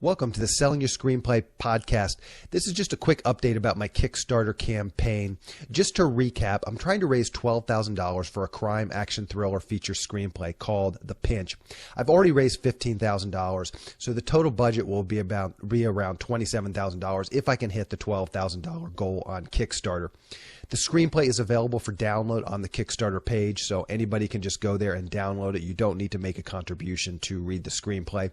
Welcome to the Selling Your Screenplay podcast. This is just a quick update about my Kickstarter campaign. Just to recap, I'm trying to raise $12,000 for a crime action thriller feature screenplay called The Pinch. I've already raised $15,000, so the total budget will be around $27,000 if I can hit the $12,000 goal on Kickstarter. The screenplay is available for download on the Kickstarter page, so anybody can just go there and download it. You don't need to make a contribution to read the screenplay.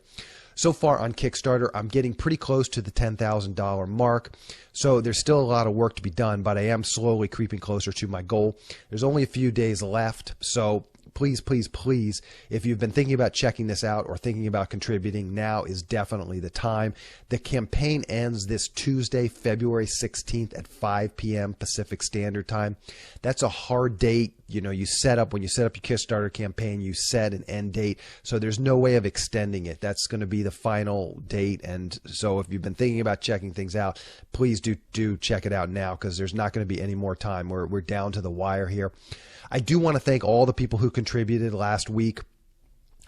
So far on Kickstarter, I'm getting pretty close to the $10,000 mark, so there's still a lot of work to be done, but I am slowly creeping closer to my goal. There's only a few days left, so please, please, please, if you've been thinking about checking this out or thinking about contributing, now is definitely the time. The campaign ends this Tuesday, February 16th at 5 p.m. Pacific Standard Time. That's a hard date. You know, when you set up your Kickstarter campaign, you set an end date, so there's no way of extending it. That's going to be the final date, and so if you've been thinking about checking things out, please do check it out now, because there's not going to be any more time. We're down to the wire here. I do want to thank all the people who contributed last week.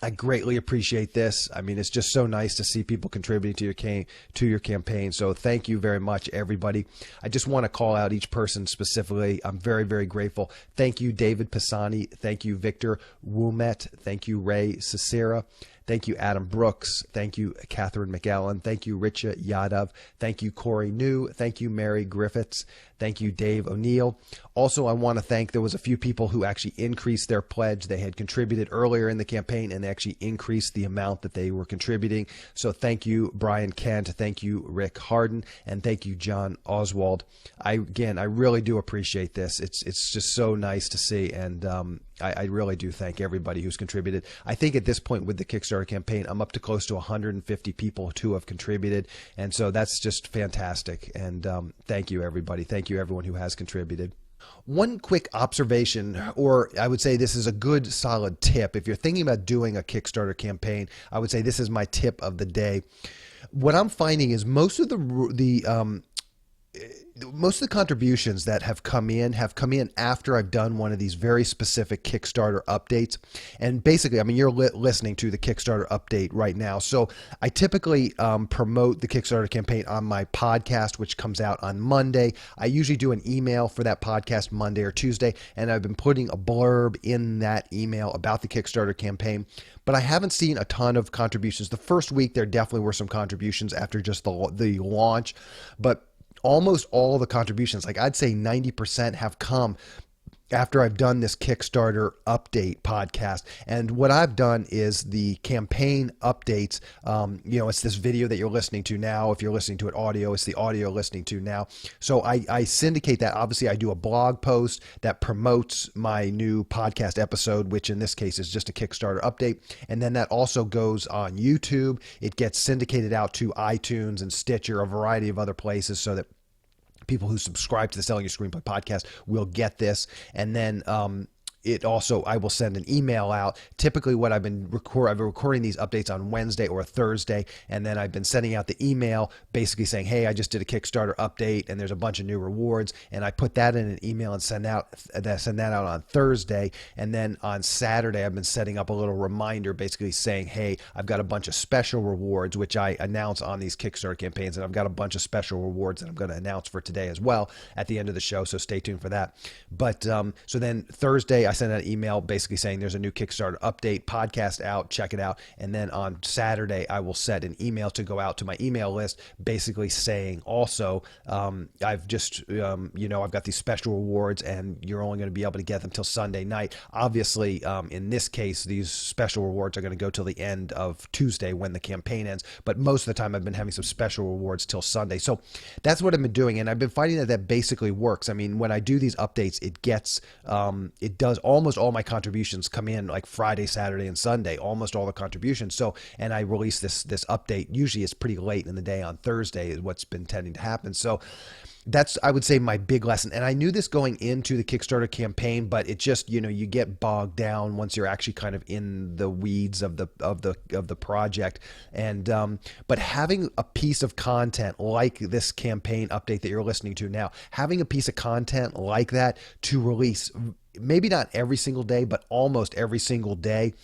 I greatly appreciate this. I mean, it's just so nice to see people contributing to your campaign. So thank you very much, everybody. I just want to call out each person specifically. I'm very, very grateful. Thank you, David Pisani. Thank you, Victor Wumet. Thank you, Ray Cicera. Thank you, Adam Brooks. Thank you, Catherine McAllen. Thank you, Richa Yadav. Thank you, Corey New. Thank you, Mary Griffiths. Thank you, Dave O'Neill. Also, I want to thank, there was a few people who actually increased their pledge. They had contributed earlier in the campaign, and they actually increased the amount that they were contributing. So thank you, Brian Kent. Thank you, Rick Harden. And thank you, John Oswald. I really do appreciate this. It's just so nice to see, and I really do thank everybody who's contributed. I think at this point with the Kickstarter campaign, I'm up to close to 150 people who have contributed, and so that's just fantastic. And thank you, everybody. Thank you, everyone who has contributed. One quick observation, or I would say this is a good solid tip. If you're thinking about doing a Kickstarter campaign, I would say this is my tip of the day. What I'm finding is most of the contributions that have come in after I've done one of these very specific Kickstarter updates. And basically, I mean, you're listening to the Kickstarter update right now. So I typically promote the Kickstarter campaign on my podcast, which comes out on Monday. I usually do an email for that podcast Monday or Tuesday, and I've been putting a blurb in that email about the Kickstarter campaign. But I haven't seen a ton of contributions. The first week, there definitely were some contributions after just the launch, but almost all the contributions, like I'd say 90%, have come after I've done this Kickstarter update podcast. And what I've done is the campaign updates. It's this video that you're listening to now. If you're listening to it audio, it's the audio listening to now. So I syndicate that. Obviously, I do a blog post that promotes my new podcast episode, which in this case is just a Kickstarter update. And then that also goes on YouTube. It gets syndicated out to iTunes and Stitcher, a variety of other places, so that people who subscribe to the Selling Your Screenplay podcast will get this. And then I will send an email out. Typically what I've been recording these updates on Wednesday or Thursday, and then I've been sending out the email basically saying, hey, I just did a Kickstarter update and there's a bunch of new rewards, and I put that in an email and send that out on Thursday. And then on Saturday, I've been setting up a little reminder basically saying, hey, I've got a bunch of special rewards, which I announce on these Kickstarter campaigns, and I've got a bunch of special rewards that I'm going to announce for today as well at the end of the show, so stay tuned for that. But so then Thursday, I send out an email basically saying there's a new Kickstarter update podcast out, check it out. And then on Saturday, I will set an email to go out to my email list, basically saying also, I've just, I've got these special rewards and you're only going to be able to get them till Sunday night. Obviously, in this case, these special rewards are going to go till the end of Tuesday when the campaign ends. But most of the time I've been having some special rewards till Sunday. So that's what I've been doing. And I've been finding that basically works. I mean, when I do these updates, it does almost all my contributions come in like Friday, Saturday, and Sunday, almost all the contributions. So, and I release this update. Usually it's pretty late in the day on Thursday is what's been tending to happen. So that's, I would say, my big lesson. And I knew this going into the Kickstarter campaign, but it just, you get bogged down once you're actually kind of in the weeds of the project. And but having a piece of content like this campaign update that you're listening to now, having a piece of content like that to release maybe not every single day, but almost every single day,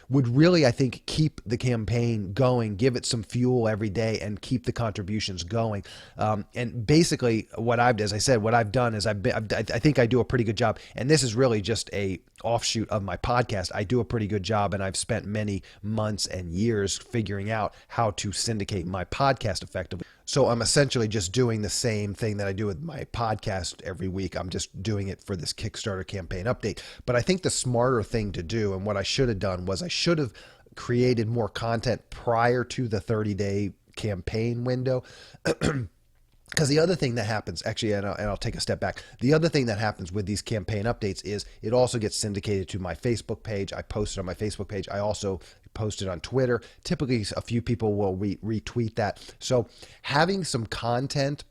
would really, I think, keep the campaign going, give it some fuel every day, and keep the contributions going. And basically, as I said, what I've done is I think I do a pretty good job. And this is really just a offshoot of my podcast. I do a pretty good job, and I've spent many months and years figuring out how to syndicate my podcast effectively. So I'm essentially just doing the same thing that I do with my podcast every week. I'm just doing it for this Kickstarter campaign update. But I think the smarter thing to do, and what I should have done, was I should have created more content prior to the 30-day campaign window. Because the other thing that happens, actually, and I'll take a step back, the other thing that happens with these campaign updates is it also gets syndicated to my Facebook page. I post it on my Facebook page. I also post it on Twitter. Typically, a few people will retweet that. So having some content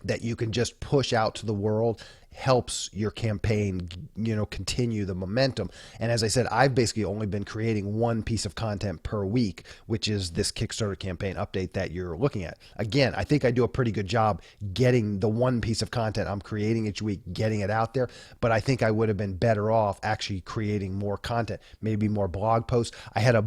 that you can just push out to the world helps your campaign, continue the momentum. And as I said, I've basically only been creating one piece of content per week, which is this Kickstarter campaign update that you're looking at. Again, I think I do a pretty good job getting the one piece of content I'm creating each week, getting it out there. But I think I would have been better off actually creating more content, maybe more blog posts. I had a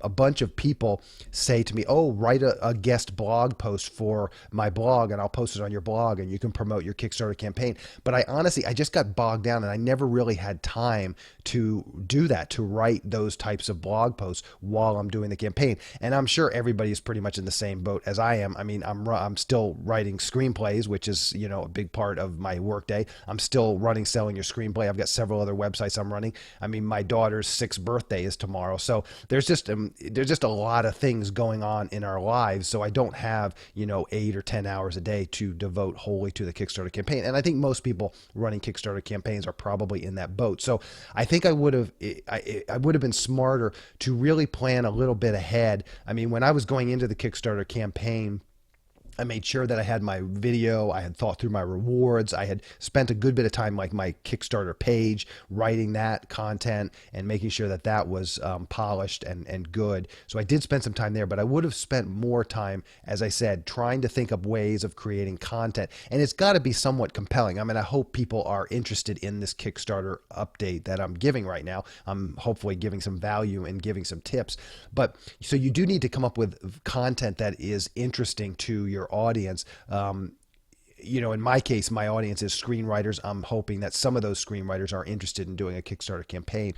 bunch of people say to me, "Oh, write a guest blog post for my blog, and I'll post it on your blog, and you can promote your Kickstarter campaign." But I just got bogged down, and I never really had time to do that, to write those types of blog posts while I'm doing the campaign. And I'm sure everybody is pretty much in the same boat as I am. I mean, I'm still writing screenplays, which is, a big part of my workday. I'm still running Selling Your Screenplay. I've got several other websites I'm running. I mean, my daughter's 6th birthday is tomorrow. So there's just a lot of things going on in our lives. So I don't have, 8 or 10 hours a day to devote wholly to the Kickstarter campaign. And I think most people running Kickstarter campaigns are probably in that boat. So I think I would have been smarter to really plan a little bit ahead. I mean, when I was going into the Kickstarter campaign, I made sure that I had my video, I had thought through my rewards, I had spent a good bit of time, like my Kickstarter page, writing that content and making sure that that was polished and good. So I did spend some time there, but I would have spent more time, as I said, trying to think up ways of creating content. And it's got to be somewhat compelling. I mean, I hope people are interested in this Kickstarter update that I'm giving right now. I'm hopefully giving some value and giving some tips. But so you do need to come up with content that is interesting to your audience. In my case, my audience is screenwriters. I'm hoping that some of those screenwriters are interested in doing a Kickstarter campaign.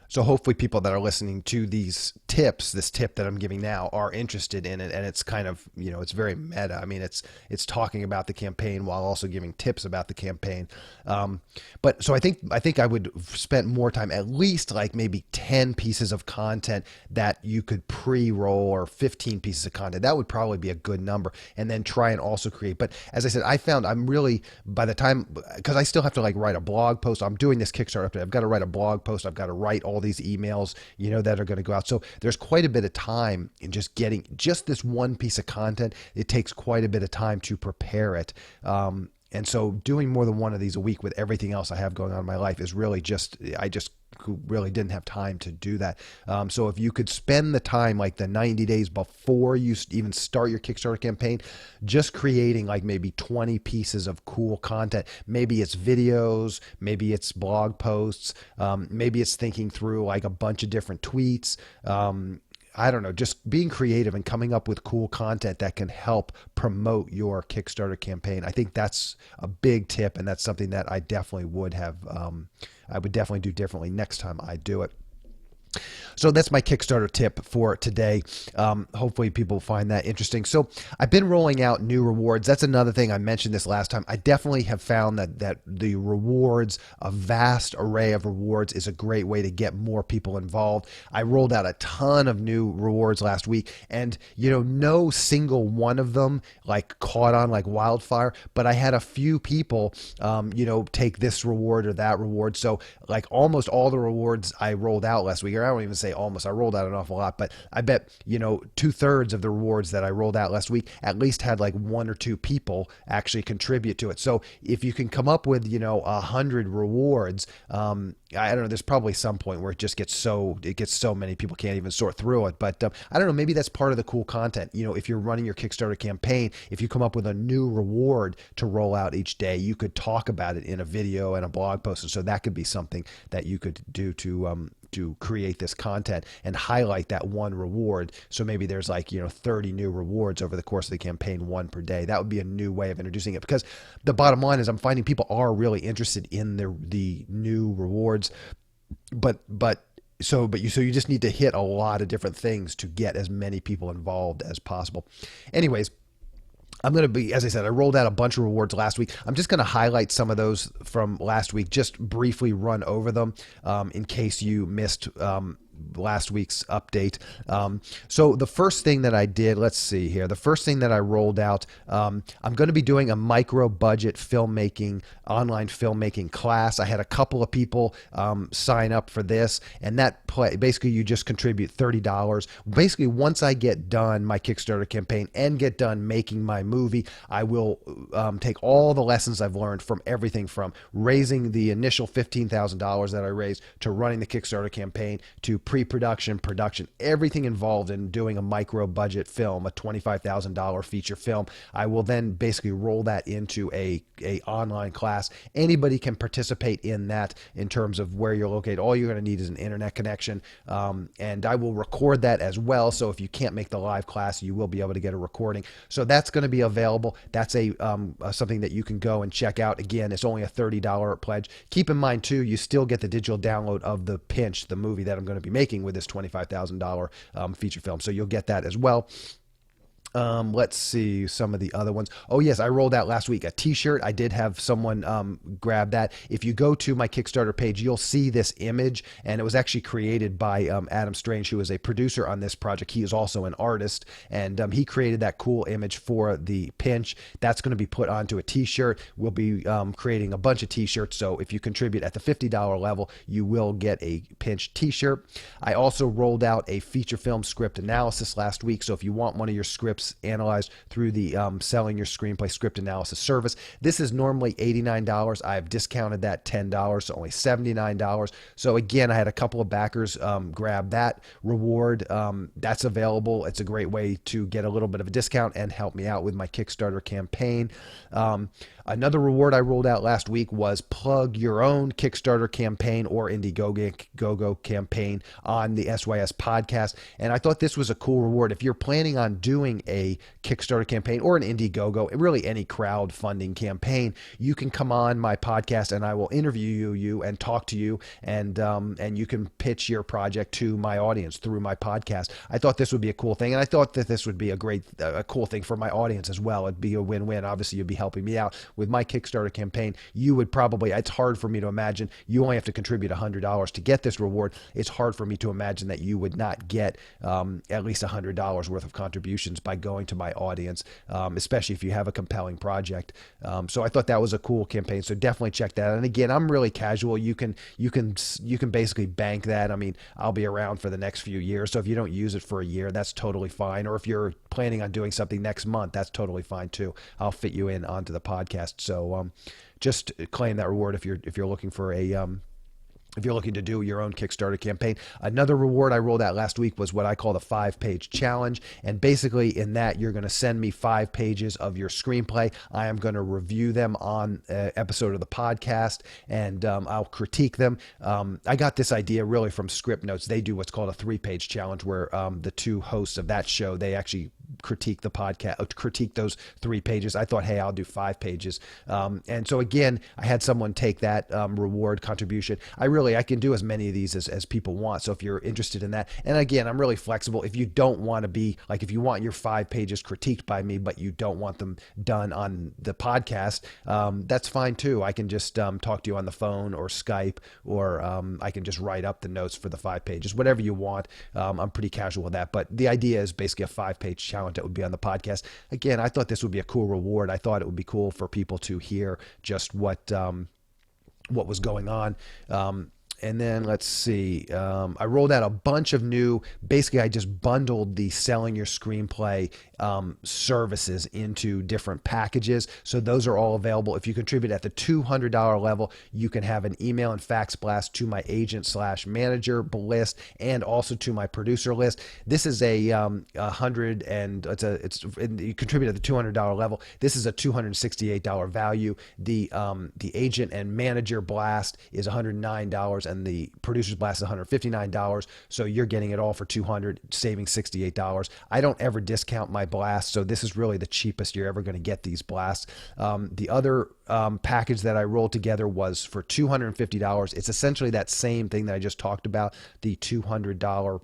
So hopefully people that are listening to these tips, this tip that I'm giving now, are interested in it. And it's kind of, it's very meta. I mean, it's talking about the campaign while also giving tips about the campaign. But so I think I would spend more time, at least like maybe 10 pieces of content that you could pre-roll, or 15 pieces of content. That would probably be a good number. And then try and also create. But as I said, I found I'm really, by the time, because I still have to write a blog post. I'm doing this Kickstarter update. I've got to write a blog post. I've got to write all these emails, that are going to go out. So there's quite a bit of time in just getting just this one piece of content. It takes quite a bit of time to prepare it. And so doing more than one of these a week with everything else I have going on in my life is really I just really didn't have time to do that. So if you could spend the time, like the 90 days before you even start your Kickstarter campaign, just creating like maybe 20 pieces of cool content. Maybe it's videos, maybe it's blog posts, maybe it's thinking through like a bunch of different tweets. I don't know, just being creative and coming up with cool content that can help promote your Kickstarter campaign. I think that's a big tip, and that's something that I definitely would have, I would definitely do differently next time I do it. So that's my Kickstarter tip for today. Hopefully people find that interesting. So I've been rolling out new rewards. That's another thing. I mentioned this last time. I definitely have found that the rewards, a vast array of rewards, is a great way to get more people involved. I rolled out a ton of new rewards last week, and no single one of them caught on like wildfire, but I had a few people take this reward or that reward. So like almost all the rewards I rolled out last week, or I don't even say almost, I rolled out an awful lot, but I bet, 2/3 of the rewards that I rolled out last week at least had like one or two people actually contribute to it. So if you can come up with, 100 rewards, I don't know, there's probably some point where it gets so many people can't even sort through it. But I don't know, maybe that's part of the cool content. If you're running your Kickstarter campaign, if you come up with a new reward to roll out each day, you could talk about it in a video and a blog post. And so that could be something that you could do to create this content and highlight that one reward. So maybe there's 30 new rewards over the course of the campaign, one per day. That would be a new way of introducing it, because the bottom line is I'm finding people are really interested in the new rewards, so you just need to hit a lot of different things to get as many people involved as possible. Anyways, I'm going to be, as I said, I rolled out a bunch of rewards last week. I'm just going to highlight some of those from last week, just briefly run over them in case you missed last week's update. So the first thing that I did, let's see here. The first thing that I rolled out, I'm going to be doing a micro budget online filmmaking class. I had a couple of people sign up for this, and basically you just contribute $30. Basically, once I get done my Kickstarter campaign and get done making my movie, I will take all the lessons I've learned from everything from raising the initial $15,000 that I raised to running the Kickstarter campaign to pre-production, production, everything involved in doing a micro budget film, a $25,000 feature film. I will then basically roll that into a online class. Anybody can participate in that in terms of where you're located. All you're going to need is an internet connection, and I will record that as well. So if you can't make the live class, you will be able to get a recording. So that's going to be available. That's something that you can go and check out. Again, it's only a $30 pledge. Keep in mind too, you still get the digital download of The Pinch, the movie that I'm going to be making with this $25,000 feature film. So you'll get that as well. Let's see some of the other ones. Oh yes, I rolled out last week a t-shirt. I did have someone grab that. If you go to my Kickstarter page, you'll see this image, and it was actually created by Adam Strange, who is a producer on this project. He is also an artist, and he created that cool image for The Pinch. That's going to be put onto a t-shirt. We'll be creating a bunch of t-shirts, so if you contribute at the $50 level, you will get a Pinch t-shirt. I also rolled out a feature film script analysis last week, so if you want one of your scripts analyzed through the Selling Your Screenplay Script Analysis service. This is normally $89. I've discounted that $10, so only $79. So again, I had a couple of backers grab that reward. That's available. It's a great way to get a little bit of a discount and help me out with my Kickstarter campaign. Another reward I rolled out last week was plug your own Kickstarter campaign or Indiegogo campaign on the SYS podcast. And I thought this was a cool reward. If you're planning on doing a Kickstarter campaign or an Indiegogo, really any crowdfunding campaign, you can come on my podcast and I will interview you and talk to you, and you can pitch your project to my audience through my podcast. I thought this would be a cool thing, and I thought that this would be a cool thing for my audience as well. It'd be a win-win. Obviously, you'd be helping me out with my Kickstarter campaign. You would probably, it's hard for me to imagine, you only have to contribute $100 to get this reward. It's hard for me to imagine that you would not get at least $100 worth of contributions by going to my audience, especially if you have a compelling project. So I thought that was a cool campaign. So definitely check that out. And again, I'm really casual. You can basically bank that. I mean, I'll be around for the next few years. So if you don't use it for a year, that's totally fine. Or if you're planning on doing something next month, that's totally fine too. I'll fit you in onto the podcast. So just claim that reward if you're looking for if you're looking to do your own Kickstarter campaign. Another reward I rolled out last week was what I call the 5-page challenge. And basically in that, you're going to send me 5 pages of your screenplay. I am going to review them on an episode of the podcast, and I'll critique them. I got this idea really from Script Notes. They do what's called a 3-page challenge, where the two hosts of that show, they actually critique the podcast, critique those 3 pages. I thought, hey, I'll do 5 pages. And so again, I had someone take that reward contribution. I can do as many of these as people want. So if you're interested in that, and again, I'm really flexible. If you don't want to be like, if you want your 5 pages critiqued by me, but you don't want them done on the podcast, that's fine too. I can just talk to you on the phone or Skype, or I can just write up the notes for the 5 pages, whatever you want. I'm pretty casual with that, but the idea is basically a 5-page challenge that would be on the podcast. Again, I thought this would be a cool reward. I thought it would be cool for people to hear just what was going on. And then let's see, I rolled out a bunch of new, basically I just bundled the selling your screenplay services into different packages. So those are all available. If you contribute at the $200 level, you can have an email and fax blast to my agent slash manager list and also to my producer list. This is a hundred and you contribute at the $200 level. This is a $268 value. The agent and manager blast is $109 and the producer's blast is $159. So you're getting it all for $200, saving $68. I don't ever discount my blast, so this is really the cheapest you're ever going to get these blasts. The other package that I rolled together was for $250. It's essentially that same thing that I just talked about, the $200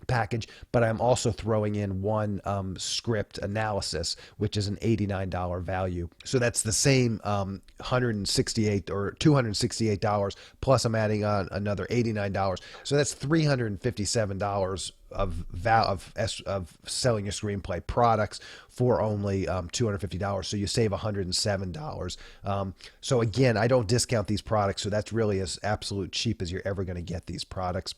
package, but I'm also throwing in one script analysis, which is an $89 value. So that's the same $168 or $268 plus I'm adding on another $89. So that's $357 of selling your screenplay products for only $250. So you save $107. So again, I don't discount these products. So that's really as absolute cheap as you're ever going to get these products.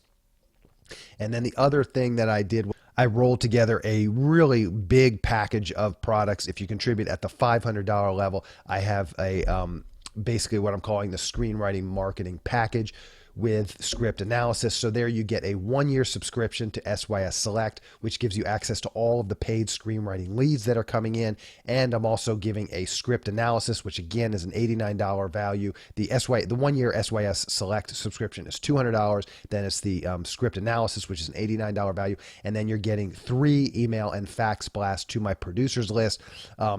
And then the other thing that I did, I rolled together a really big package of products. If you contribute at the $500 level, I have a basically what I'm calling the screenwriting marketing package with script analysis. So there you get a 1-year subscription to SYS Select, which gives you access to all of the paid screenwriting leads that are coming in. And I'm also giving a script analysis, which again is an $89 value. The 1-year SYS Select subscription is $200. Then it's the script analysis, which is an $89 value. And then you're getting 3 email and fax blasts to my producers list.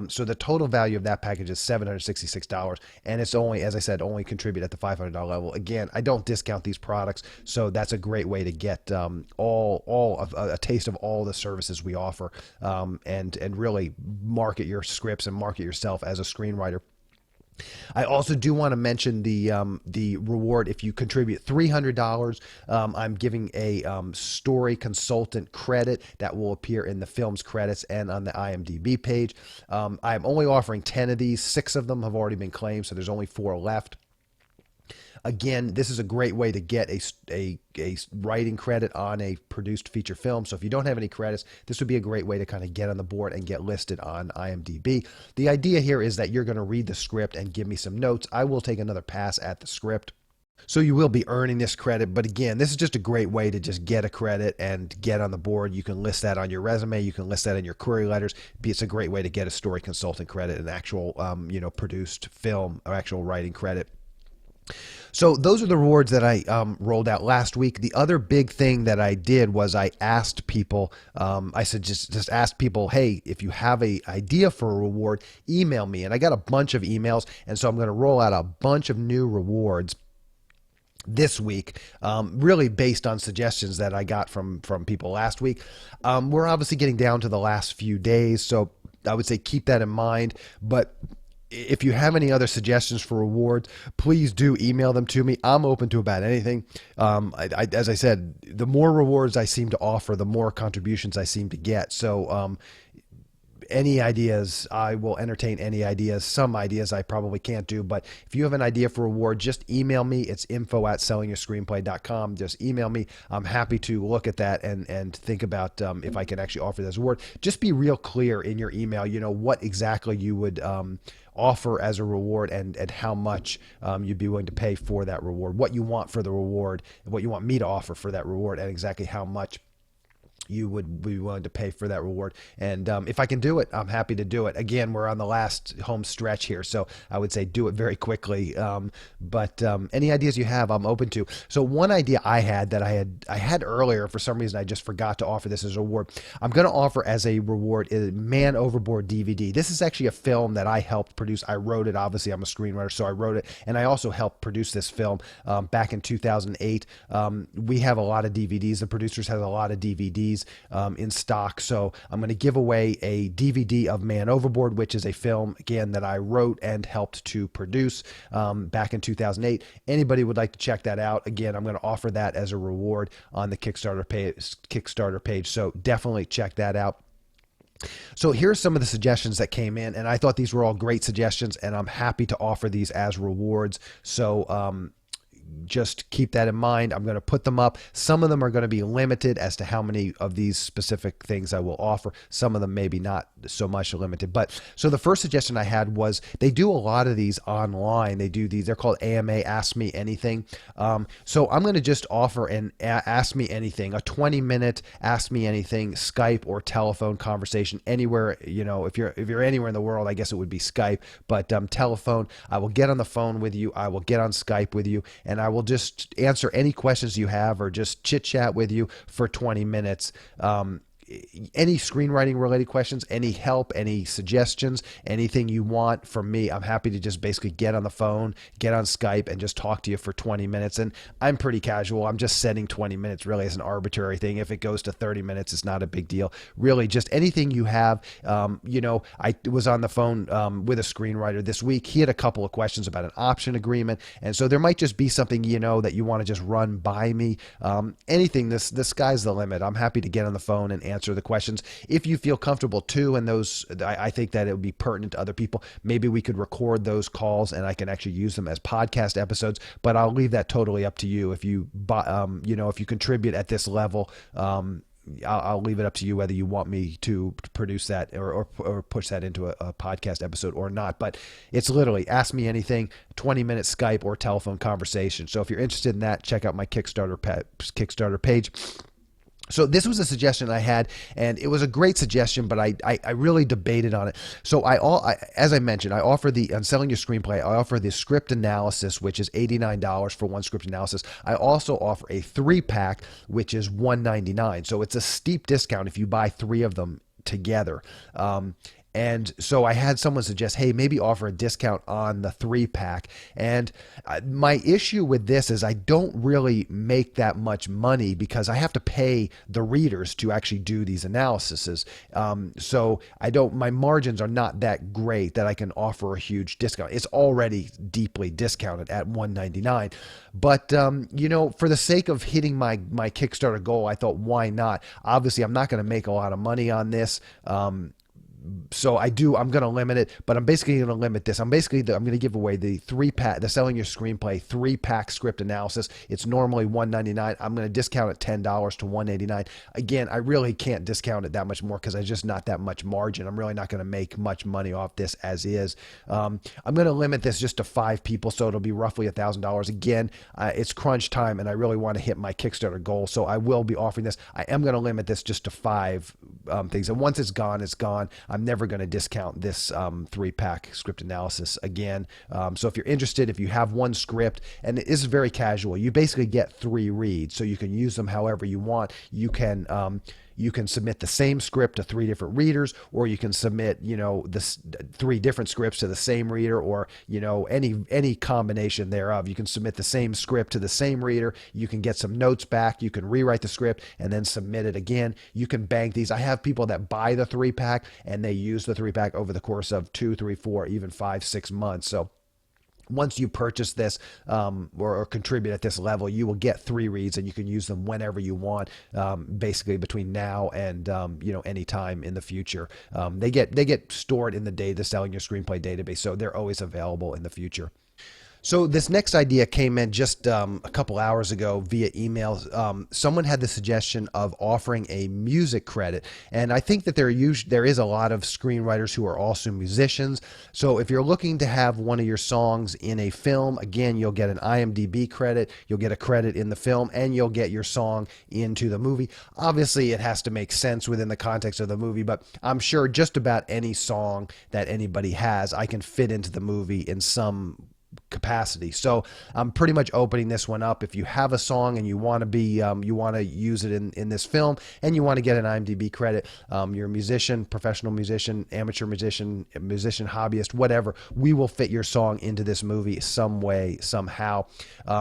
So the total value of that package is $766. And it's only, as I said, only contribute at the $500 level. Again, I don't discount these products, so that's a great way to get all of a taste of all the services we offer, and really market your scripts and market yourself as a screenwriter. I also do want to mention the reward. If you contribute $300, I'm giving a story consultant credit that will appear in the film's credits and on the IMDb page. I'm only offering 10 of these. 6 of them have already been claimed, so there's only 4 left. Again, this is a great way to get a writing credit on a produced feature film. So if you don't have any credits, this would be a great way to kind of get on the board and get listed on IMDb. The idea here is that you're going to read the script and give me some notes. I will take another pass at the script. So you will be earning this credit. But again, this is just a great way to just get a credit and get on the board. You can list that on your resume. You can list that in your query letters. It's a great way to get a story consultant credit, an actual, produced film or actual writing credit. So those are the rewards that I rolled out last week. The other big thing that I did was I asked people, I said just ask people, hey, if you have an idea for a reward, email me. And I got a bunch of emails, and so I'm going to roll out a bunch of new rewards this week, really based on suggestions that I got from people last week. We're obviously getting down to the last few days, so I would say keep that in mind. But if you have any other suggestions for rewards, please do email them to me. I'm open to about anything. As I said, the more rewards I seem to offer, the more contributions I seem to get. So any ideas, I will entertain any ideas. Some ideas I probably can't do, but if you have an idea for a reward, just email me. It's info@sellingyourscreenplay.com. Just email me. I'm happy to look at that and think about if I can actually offer this reward. Just be real clear in your email, what exactly you would offer as a reward and how much you'd be willing to pay for that reward, what you want for the reward, what you want me to offer for that reward, and exactly how much you would be willing to pay for that reward. And if I can do it, I'm happy to do it. Again, we're on the last home stretch here, so I would say do it very quickly. But any ideas you have, I'm open to. So one idea I had that I had earlier, for some reason I just forgot to offer this as a reward. I'm going to offer as a reward a Man Overboard DVD. This is actually a film that I helped produce. I wrote it. Obviously, I'm a screenwriter, so I wrote it, and I also helped produce this film back in 2008. We have a lot of DVDs. The producers have a lot of DVDs in stock. So I'm going to give away a DVD of Man Overboard, which is a film, again, that I wrote and helped to produce back in 2008. Anybody would like to check that out, again, I'm going to offer that as a reward on the Kickstarter page. So definitely check that out. So here's some of the suggestions that came in, and I thought these were all great suggestions, and I'm happy to offer these as rewards. So just keep that in mind. I'm going to put them up. Some of them are going to be limited as to how many of these specific things I will offer. Some of them maybe not so much limited. But so the first suggestion I had was they do a lot of these online. They do these, they're called AMA, Ask Me Anything. So I'm going to just offer an Ask Me Anything, a 20-minute Ask Me Anything Skype or telephone conversation anywhere. If you're anywhere in the world, I guess it would be Skype, but telephone. I will get on the phone with you. I will get on Skype with you, and I will just answer any questions you have or just chit chat with you for 20 minutes. Any screenwriting related questions, any help, any suggestions, anything you want from me, I'm happy to just basically get on the phone, get on Skype, and just talk to you for 20 minutes. And I'm pretty casual. I'm just setting 20 minutes really as an arbitrary thing. If it goes to 30 minutes, it's not a big deal. Really, just anything you have. I was on the phone with a screenwriter this week. He had a couple of questions about an option agreement. And so there might just be something, that you want to just run by me. Anything, the sky's the limit. I'm happy to get on the phone and answer the questions. If you feel comfortable too, and those, I think that it would be pertinent to other people, maybe we could record those calls and I can actually use them as podcast episodes, but I'll leave that totally up to you. If you, if you contribute at this level, I'll leave it up to you whether you want me to produce that or push that into a podcast episode or not. But it's literally Ask Me Anything, 20-minute Skype or telephone conversation. So if you're interested in that, check out my Kickstarter page. So this was a suggestion I had, and it was a great suggestion, but I really debated on it. So as I mentioned, I offer on Selling Your Screenplay, I offer the script analysis, which is $89 for one script analysis. I also offer a 3-pack, which is $199. So it's a steep discount if you buy 3 of them together. And so I had someone suggest, hey, maybe offer a discount on the 3-pack. And my issue with this is I don't really make that much money because I have to pay the readers to actually do these analyses. So my margins are not that great that I can offer a huge discount. It's already deeply discounted at $199. But, for the sake of hitting my Kickstarter goal, I thought, why not? Obviously, I'm not going to make a lot of money on this. So I'm going to limit it, but I'm basically going to limit this. I'm going to give away the 3-pack, the Selling Your Screenplay 3-pack script analysis. It's normally $199. I'm going to discount it $10 to $189. Again, I really can't discount it that much more because there's just not that much margin. I'm really not going to make much money off this as is. I'm going to limit this just to 5 people, so it'll be roughly $1,000. Again, it's crunch time, and I really want to hit my Kickstarter goal, so I will be offering this. I am going to limit this just to 5 things, and once it's gone, it's gone. I'm never going to discount this 3-pack script analysis again. So if you're interested, if you have one script, and it is very casual, you basically get 3 reads, so you can use them however you want. You can submit the same script to 3 different readers, or you can submit, 3 different scripts to the same reader, or, any combination thereof. You can submit the same script to the same reader. You can get some notes back. You can rewrite the script and then submit it again. You can bank these. I have people that buy the 3-pack and they use the 3-pack over the course of 2, 3, 4, even 5, 6 months. So once you purchase this or contribute at this level, you will get 3 reads and you can use them whenever you want, basically between now and any time in the future. They get stored in the Selling Your Screenplay database, so they're always available in the future. So this next idea came in just a couple hours ago via email. Someone had the suggestion of offering a music credit, and I think that there is a lot of screenwriters who are also musicians. So if you're looking to have one of your songs in a film, again, you'll get an IMDb credit, you'll get a credit in the film, and you'll get your song into the movie. Obviously, it has to make sense within the context of the movie, but I'm sure just about any song that anybody has, I can fit into the movie in some capacity. So I'm pretty much opening this one up. If you have a song and you want to use it in this film and you want to get an IMDb credit, you're a musician, professional musician, amateur musician, hobbyist, whatever, we will fit your song into this movie some way, somehow.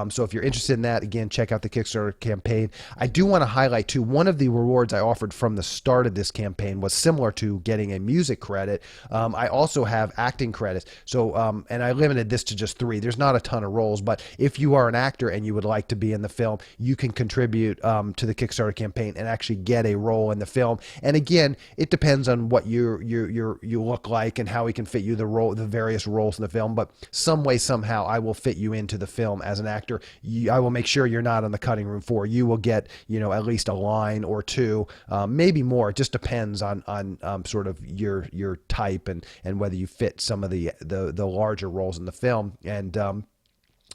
So if you're interested in that, again, check out the Kickstarter campaign. I do want to highlight too, one of the rewards I offered from the start of this campaign was similar to getting a music credit. I also have acting credits. So, and I limited this to just 3 free. There's not a ton of roles, but if you are an actor and you would like to be in the film, you can contribute to the Kickstarter campaign and actually get a role in the film. And again, it depends on what you look like and how we can fit you the various roles in the film. But some way, somehow, I will fit you into the film as an actor. I will make sure you're not on the cutting room floor. You will get, at least a line or two, maybe more. It just depends on sort of your type and whether you fit some of the larger roles in the film. And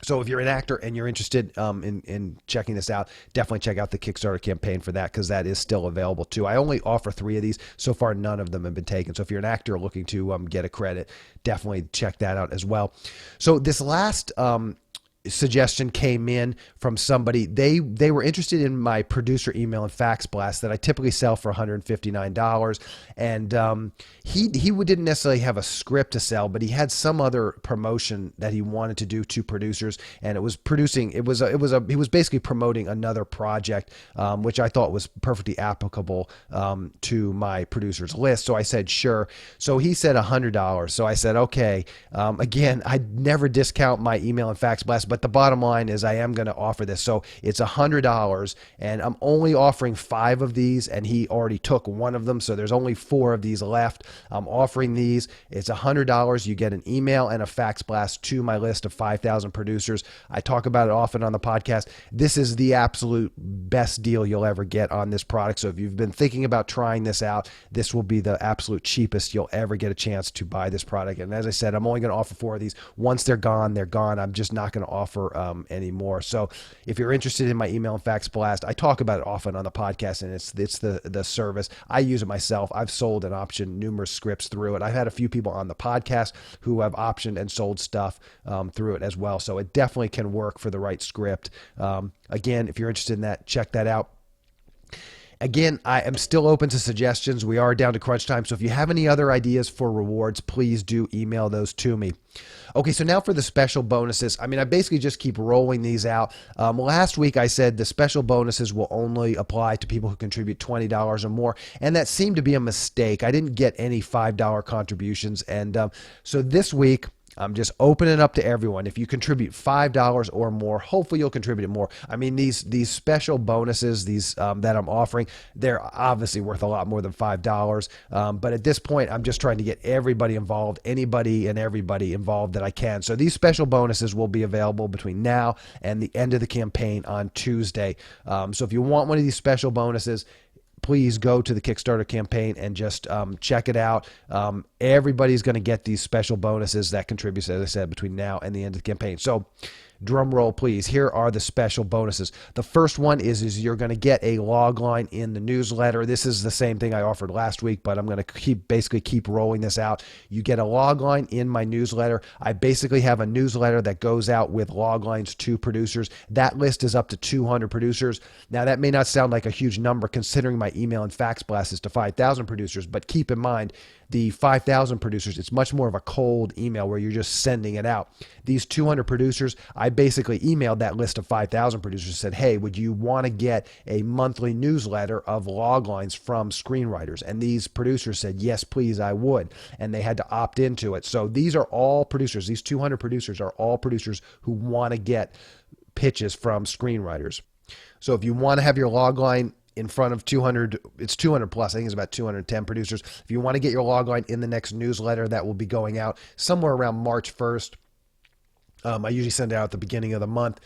so if you're an actor and you're interested in checking this out, definitely check out the Kickstarter campaign for that, because that is still available too. I only offer 3 of these. So far, none of them have been taken. So if you're an actor looking to get a credit, definitely check that out as well. So this last suggestion came in from somebody. They were interested in my producer email and fax blast that I typically sell for $159, and he didn't necessarily have a script to sell, but he had some other promotion that he wanted to do to producers, and he was basically promoting another project, which I thought was perfectly applicable to my producers list. So I said sure. So he said $100. So I said okay. Again, I never discount my email and fax blast, but the bottom line is I am going to offer this. So it's $100, and I'm only offering 5 of these, and he already took one of them. So there's only 4 of these left. I'm offering these. It's $100. You get an email and a fax blast to my list of 5,000 producers. I talk about it often on the podcast. This is the absolute best deal you'll ever get on this product. So if you've been thinking about trying this out, this will be the absolute cheapest you'll ever get a chance to buy this product. And as I said, I'm only going to offer 4 of these. Once they're gone, they're gone. I'm just not going to offer anymore. So if you're interested in my email and fax blast, I talk about it often on the podcast, and it's the service. I use it myself. I've sold and optioned numerous scripts through it. I've had a few people on the podcast who have optioned and sold stuff through it as well. So it definitely can work for the right script. Again, if you're interested in that, check that out. Again, I am still open to suggestions. We are down to crunch time. So if you have any other ideas for rewards, please do email those to me. Okay, so now for the special bonuses. I basically just keep rolling these out. Last week I said the special bonuses will only apply to people who contribute $20 or more, and that seemed to be a mistake. I didn't get any $5 contributions, and so this week I'm just opening up to everyone. If you contribute $5 or more, hopefully you'll contribute more. These special bonuses, these that I'm offering, they're obviously worth a lot more than $5. But at this point, I'm just trying to get everybody involved, anybody and everybody involved that I can. So these special bonuses will be available between now and the end of the campaign on Tuesday. So if you want one of these special bonuses, please go to the Kickstarter campaign and just check it out. Everybody's going to get these special bonuses that contributes, as I said, between now and the end of the campaign. So drum roll, please. Here are the special bonuses. The first one is you're going to get a log line in the newsletter. This is the same thing I offered last week, but I'm going to basically keep rolling this out. You get a log line in my newsletter. I basically have a newsletter that goes out with log lines to producers. That list is up to 200 producers. Now, that may not sound like a huge number considering my email and fax blast is to 5,000 producers, but keep in mind, the 5,000 producers, it's much more of a cold email where you're just sending it out. These 200 producers, I basically emailed that list of 5,000 producers and said, hey, would you want to get a monthly newsletter of log lines from screenwriters? And these producers said, yes, please, I would. And they had to opt into it. So these are all producers. These 200 producers are all producers who want to get pitches from screenwriters. So if you want to have your log line in front of 200, it's 200 plus, I think it's about 210 producers. If you want to get your log line in the next newsletter that will be going out somewhere around March 1st, I usually send it out at the beginning of the month.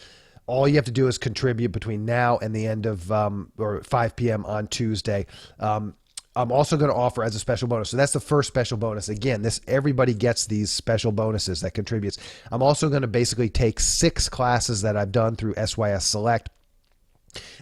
All you have to do is contribute between now and the end of, or 5 p.m. on Tuesday. I'm also going to offer as a special bonus. So that's the first special bonus. Again, everybody gets these special bonuses that contributes. I'm also going to basically take 6 classes that I've done through SYS Select.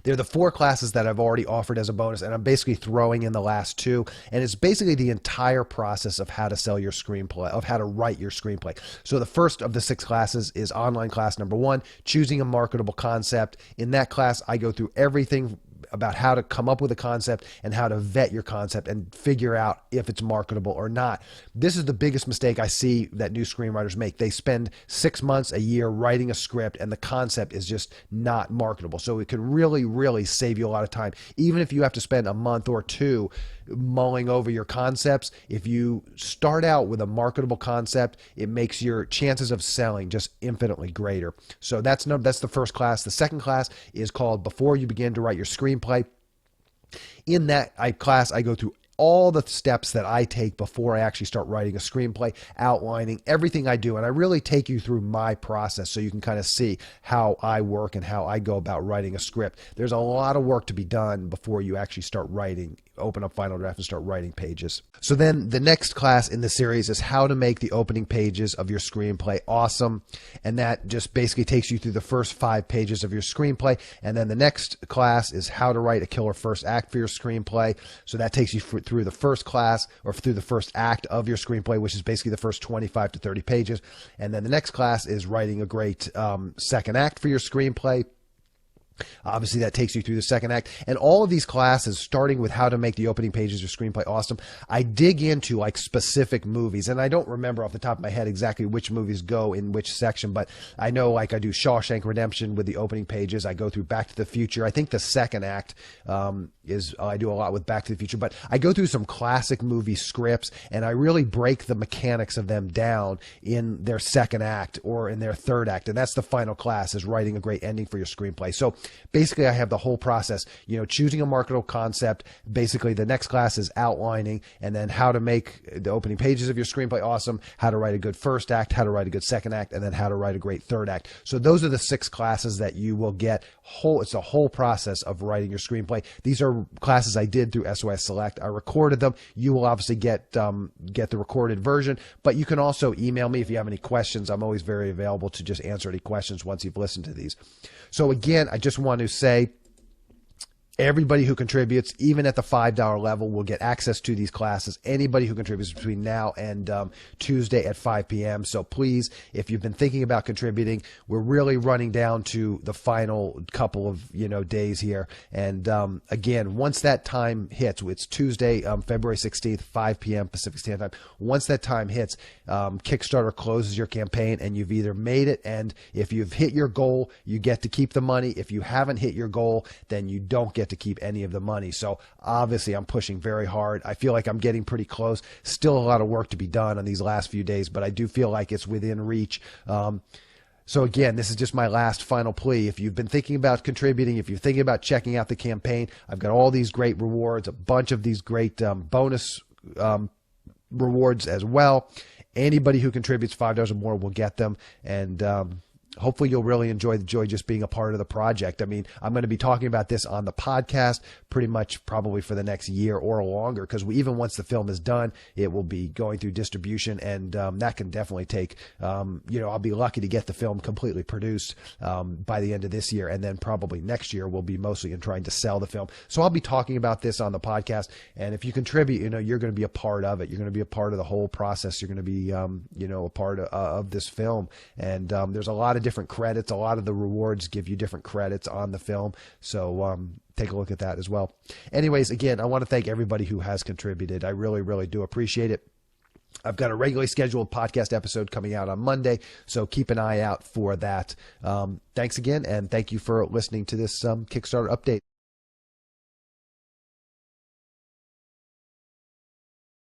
They're the 4 classes that I've already offered as a bonus, and I'm basically throwing in the last 2. And it's basically the entire process of how to sell your screenplay, of how to write your screenplay. So the first of the 6 classes is online class number 1, choosing a marketable concept. In that class, I go through everything about how to come up with a concept and how to vet your concept and figure out if it's marketable or not. This is the biggest mistake I see that new screenwriters make. They spend 6 months, a year writing a script, and the concept is just not marketable. So it can really, really save you a lot of time. Even if you have to spend a month or two mulling over your concepts, if you start out with a marketable concept, it makes your chances of selling just infinitely greater. So that's the first class. The second class is called Before You Begin to Write Your Screenplay. In that class, I go through all the steps that I take before I actually start writing a screenplay, outlining everything I do. And I really take you through my process so you can kind of see how I work and how I go about writing a script. There's a lot of work to be done before you actually start writing, open up Final Draft and start writing pages. So then the next class in the series is how to make the opening pages of your screenplay awesome. And that just basically takes you through the first 5 pages of your screenplay. And then the next class is how to write a killer first act for your screenplay. So that takes you through the first class, or through the first act of your screenplay, which is basically the first 25 to 30 pages. And then the next class is writing a great second act for your screenplay. Obviously, that takes you through the second act. And all of these classes, starting with how to make the opening pages of your screenplay awesome, I dig into like specific movies. And I don't remember off the top of my head exactly which movies go in which section, but I know like I do Shawshank Redemption with the opening pages. I go through Back to the Future. I think the second act I do a lot with Back to the Future, but I go through some classic movie scripts and I really break the mechanics of them down in their second act or in their third act. And that's the final class, is writing a great ending for your screenplay. So basically I have the whole process, choosing a marketable concept. Basically the next class is outlining, and then how to make the opening pages of your screenplay awesome, how to write a good first act, how to write a good second act, and then how to write a great third act. So those are the 6 classes that you will get. It's a whole process of writing your screenplay. These are classes I did through SOS Select. I recorded them. You will obviously get the recorded version, but you can also email me if you have any questions. I'm always very available to just answer any questions once you've listened to these. So again, I just want to say, everybody who contributes, even at the $5 level, will get access to these classes. Anybody who contributes between now and Tuesday at 5 p.m. So please, if you've been thinking about contributing, we're really running down to the final couple of days here. And again, once that time hits, it's Tuesday, February 16th, 5 p.m. Pacific Standard Time. Once that time hits, Kickstarter closes your campaign, and you've either made it, and if you've hit your goal, you get to keep the money. If you haven't hit your goal, then you don't get to keep any of the money. So obviously I'm pushing very hard. I feel like I'm getting pretty close. Still a lot of work to be done on these last few days, but I do feel like it's within reach. So again, this is just my last final plea. If you've been thinking about contributing, if you're thinking about checking out the campaign, I've got all these great rewards, a bunch of these great bonus rewards as well. Anybody who contributes $5 or more will get them. And hopefully you'll really enjoy just being a part of the project. I mean, I'm going to be talking about this on the podcast pretty much probably for the next year or longer, because even once the film is done, it will be going through distribution, and that can definitely take, I'll be lucky to get the film completely produced by the end of this year, and then probably next year we'll be mostly in trying to sell the film. So I'll be talking about this on the podcast, and if you contribute, you're going to be a part of it. You're going to be a part of the whole process. You're going to be, a part of this film, and there's a lot of different credits. A lot of the rewards give you different credits on the film. So take a look at that as well. Anyways, again, I want to thank everybody who has contributed. I really, really do appreciate it. I've got a regularly scheduled podcast episode coming out on Monday, so keep an eye out for that. Thanks again, and thank you for listening to this Kickstarter update.